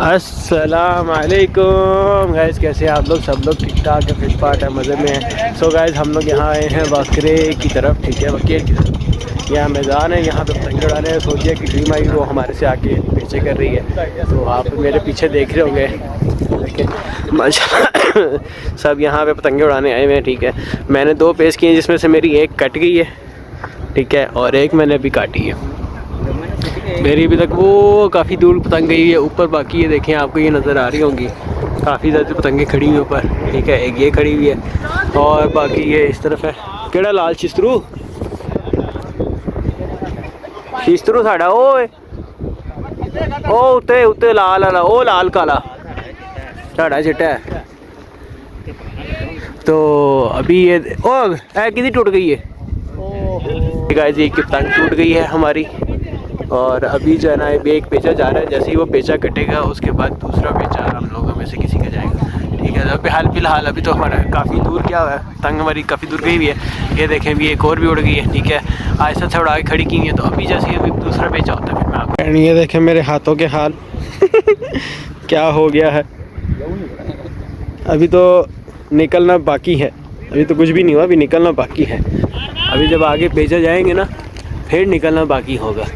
अस्सलाम वालेकुम गाइस, कैसे हैं आप लोग? सब लोग ठीक ठाक है, फिट फाट है, मज़े में है। सो गाइस, हम लोग यहाँ आए हैं बकरे की तरफ, ठीक है, बकेर की तरफ। यहाँ मैदान है, यहाँ पे पतंग उड़ाने हैं। सोचिए कि ड्रीम आई वो हमारे से आके पीछे कर रही है, तो आप मेरे पीछे देख रहे होंगे, देखिए माशाल्लाह सब यहाँ पे पतंगे उड़ाने आए हुए हैं, ठीक है। मैंने 2 पेश किए, जिसमें से मेरी एक कट गई है, ठीक है, और एक मैंने अभी काटी है। मेरी अभी तक वो काफ़ी दूर पतंग गई है, ऊपर बाकी ये देखें, आपको ये नज़र आ रही होंगी, काफ़ी ज़्यादा पतंगे खड़ी हुई ऊपर, ठीक है। एक ये खड़ी हुई है और बाकी ये इस तरफ है। केड़ा लाल शिस्तरू शिस्तरू साड़ा ओ उत्ते उत्ते लाल वाला, ओ लाल काला साड़ा चिट्टा है। तो अभी ये ओ कितनी टूट गई है गाइस, एक पतंग टूट गई है हमारी। और अभी जो है ना, एक पेचा जा रहा है, जैसे ही वो पेचा कटेगा उसके बाद दूसरा पेचा हम लोगों में से किसी का जाएगा, ठीक है। अभी फिलहाल अभी तो हमारा काफ़ी दूर क्या हुआ है, पतंग हमारी काफ़ी दूर गई हुई है। ये देखें, भी एक और भी उड़ गई है, ठीक है। आहिस्ता से उड़ा के खड़ी की है, तो अभी जैसे ही अभी दूसरा पेचा होता है फिर मैं आपको। ये देखें मेरे हाथों के हाल क्या हो गया है। अभी तो निकलना बाकी है, अभी तो कुछ भी नहीं हुआ, अभी निकलना बाकी है। अभी जब आगे पेचा जाएंगे ना, फिर निकलना बाकी होगा।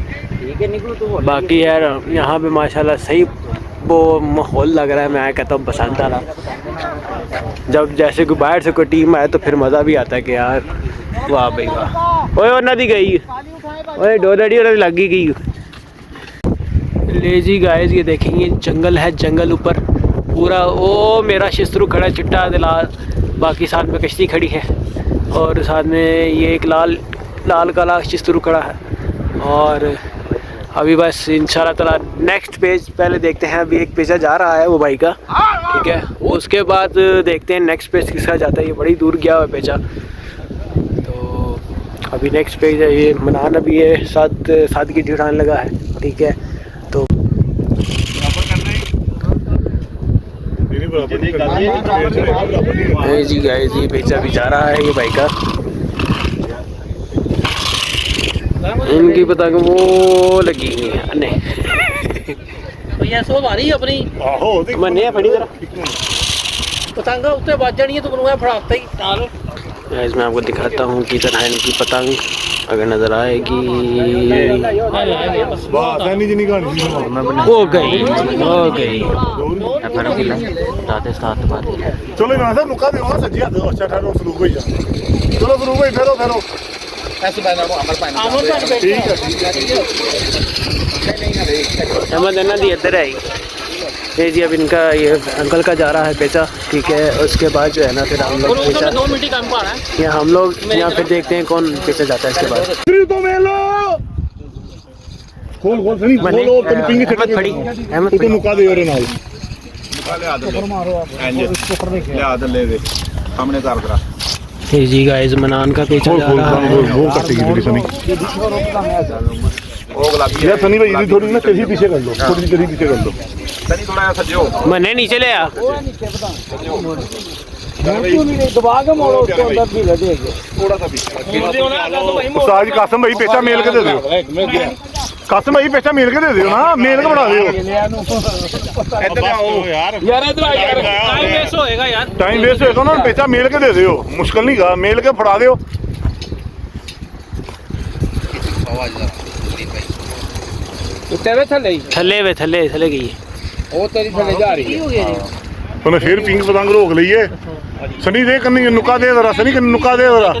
बाकी यार यहाँ पे माशाल्लाह सही वो माहौल लग रहा है। मैं कहता हूँ बसंत वाला, जब जैसे कोई बाहर से कोई टीम आए तो फिर मज़ा भी आता है कि यार वाह भाई वाह। ओए और नदी गई, ओए डोलड़ी और लग ही गई। ले जी गाइस, ये देखेंगे जंगल है, जंगल ऊपर पूरा। ओ मेरा शिस्तरू खड़ा चिट्टा दिलाल, बाकी साथ में कश्ती खड़ी है और साथ में ये एक लाल काला शिस्तरू खड़ा है। और अभी बस इंशाल्लाह ताला नेक्स्ट पेज पहले देखते हैं। अभी एक पेजा जा रहा है वो भाई का, ठीक है, उसके बाद देखते हैं नेक्स्ट पेज किसका जाता है। ये बड़ी दूर गया हुआ पेजा, तो अभी नेक्स्ट पेज है ये मनान। अभी ये सादगी ढिड़ान लगा है, ठीक है। तो जी गाइस, ये पेजा भी जा रहा है ये भाई का। इनकी पतंग वो लगी नहीं है नहीं भैया सो मारी अपनी आहो मन्ने फड़ी जरा पतंग उत्ते बज जानी है, तो बनूंगा फड़ाता ही डाल। गाइस, मैं आपको दिखाता हूँ कि तरह इनकी पतंग अगर नजर आएगी। हो गई चलो ना सर नुका दे वहां सजी दो अच्छा ठहरो शुरू हो जा। चलो शुरू हो फेरो फेरो ऐसे बैठा अमर पाइन ठीक है अहमद अन्ना दी इधर आई। ये जी अब इनका ये अंकल का जा रहा है पेचा, ठीक है। उसके बाद जो है ना फिर हम लोग पेचा 2 मिनट काम का है यहाँ हम लोग यहाँ फिर देखते हैं कौन पेचा जाता है इसके बाद। तो मेलो खोल खोल सनी खोलो तुम पिंग अहमद फड़ी, अहमद तो नुका दे और नाल ले आदर ले दे सामने तार करा। ये जी गाइस, मनान का पेचा जा रहा है। वो कटेगी थोड़ी सनी ओ गुलाबी यार सनी भाई इधर थोड़ी ना तेजी पीछे कर लो, थोड़ी तेजी पीछे कर लो। सनी थोड़ा सजो मन्ने नीचे ले आ। दबा के मोड़ो उसके अंदर भी लगेगा थोड़ा सा पीछे। उस्ताद कासिम भाई पेचा मेल के दे दो। कासिम भाई पेचा मेल के दे दो ना, मेल के बना दो। इधर आओ यार इधर आ यार, टाइम वेस्ट होएगा यार, टाइम वेस्ट होएगा ना, पेचा मेल के दे दो, मुश्किल नहीं गा, मेल के फड़ा दो। थले गई वो तेरी थले जा रही है। तूने फिर पिंक पतंग रोक ली है। सनी दे कन्नी नुका दे जरा, सनी कन्नी नुका दे जरा।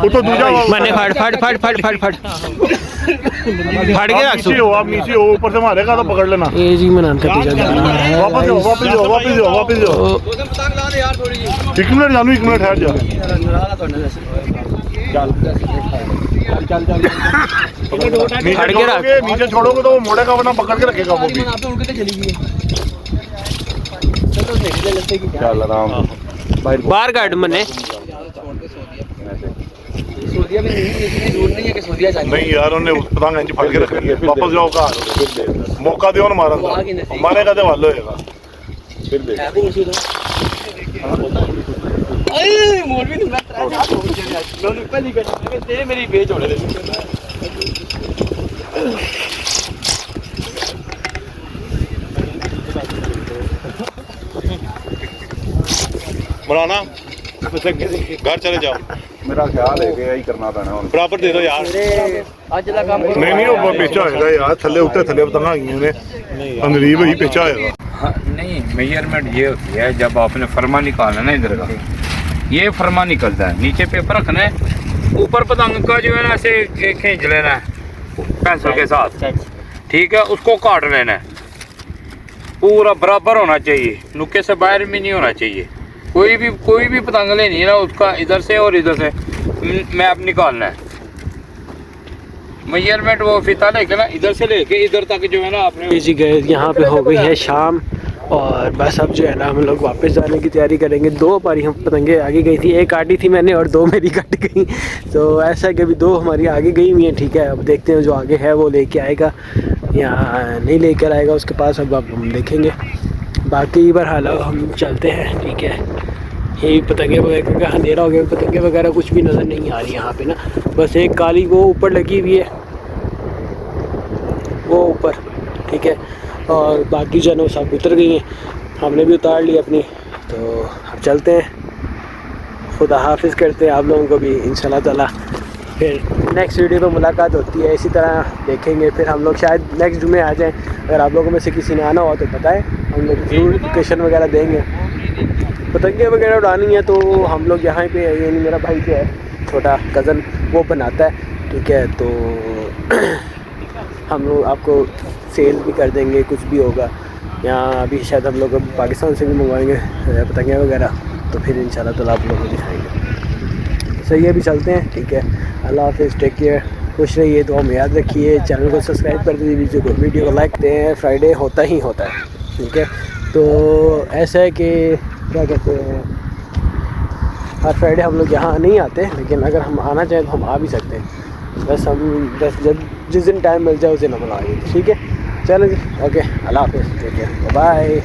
वो तो दूजा मैंने फट के रख नीचे हो, आप नीचे हो, ऊपर से मारेगा तो पकड़ लेना। ये जी मनान का पेचा जा रहा है। वापस जाओ वापस जाओ वापस जाओ वापस जाओ। पतंग ला दे यार थोड़ी जी। 1 मिनट जानू, 1 मिनट ठहर जा। फड़ के रख। नीचे छोड़ोगे तो वो मोड़ेगा, वरना पकड़ के रखेगा वो भी। चल आराम बाहर काट मन्ने। नहीं यार, उन्हें पतंग इंज फड़ के रखनी है। वापस जाओ घर, मौका दो ना मारन का, मारेगा तो हल होएगा। फिर देख मौलवी ने मेरी बेच होने दे। मराना घर चले जाओ मेरा ख्याल है कि यही करना पैना ਹੁਣ बराबर दे दो यार ਅੱਜ ਦਾ ਕੰਮ नहीं वो पेचा होएगा यार थल्ले उत्ते थल्ले पतंगा आ गई ने अंदरीब ही पेचा होएगा हाँ, नहीं मेजरमेंट ये होती है जब आपने फरमा निकालना ना इधर का ये फरमा निकलता है नीचे पेपर रखना है ऊपर पतंग का जो है ना ऐसे खींच लेना है पेंसिल के साथ ठीक है उसको काट लेना है पूरा बराबर होना चाहिए नुक्के से बाहर भी नहीं होना चाहिए कोई भी पतंग लेनी है ना उसका इधर से और इधर से मैप निकालना है मेजरमेंट वो फीता लेके ना इधर से लेके इधर तक जो है ना आपने जी गए यहाँ पे हो गई है शाम और बस अब जो है ना हम लोग वापस जाने की तैयारी करेंगे। 2 बारी हम पतंगे आगे गई थी, एक काटी थी मैंने और 2 मेरी कट गई। तो ऐसा है कि अभी 2 हमारी आगे गई हुई हैं। ठीक है, अब देखते हैं जो आगे है वो लेके आएगा या नहीं लेकर आएगा उसके पास, अब हम देखेंगे। बाकी बहरहाल हम चलते हैं। ठीक है, यही पतंगे वगैरह का अंधेरा हो गया, पतंगे वगैरह कुछ भी नज़र नहीं आ रही यहाँ पे ना, बस एक काली वो ऊपर लगी हुई है वो ऊपर। ठीक है, और बाकी जो है ना सब उतर गई हैं, हमने भी उतार ली अपनी। तो अब चलते हैं, खुदा हाफिज़ करते हैं आप लोगों को भी इंशाल्लाह ताला। फिर नेक्स्ट वीडियो में मुलाकात होती है, इसी तरह देखेंगे। फिर हम लोग शायद नेक्स्ट जुमे आ जाएं। अगर आप लोगों में से किसी ने आना हो तो बताएं, हम लोग ज़रूर लोकेशन वगैरह देंगे। पतंगे वगैरह उड़ानी है तो हम लोग यहाँ पे, यानी मेरा भाई जो है छोटा कज़न वो बनाता है। ठीक है, तो हम लोग आपको सेल भी कर देंगे, कुछ भी होगा। यहाँ अभी शायद हम लोग पाकिस्तान से भी मंगवाएंगे पतंगे वगैरह, तो फिर इंशाल्लाह ताला आप लोगों को दिखाएंगे। सही है, अभी चलते हैं। ठीक है, अल्लाह हाफ़िज़, टेक केयर, खुश रहिए, दुआ में याद रखिए, चैनल को सब्सक्राइब कर दीजिए, वीडियो को लाइक दें। फ्राइडे होता ही होता है। ठीक है, तो ऐसा है कि क्या कहते हैं, हर फ्राइडे हम लोग यहाँ नहीं आते, लेकिन अगर हम आना चाहें तो हम आ भी सकते हैं। बस हम जब जिस दिन टाइम मिल जाए उस दिन हम आएंगे। ठीक है, चलो जी, ओके, अल्लाह हाफ़िज़, टेक केयर, बाय।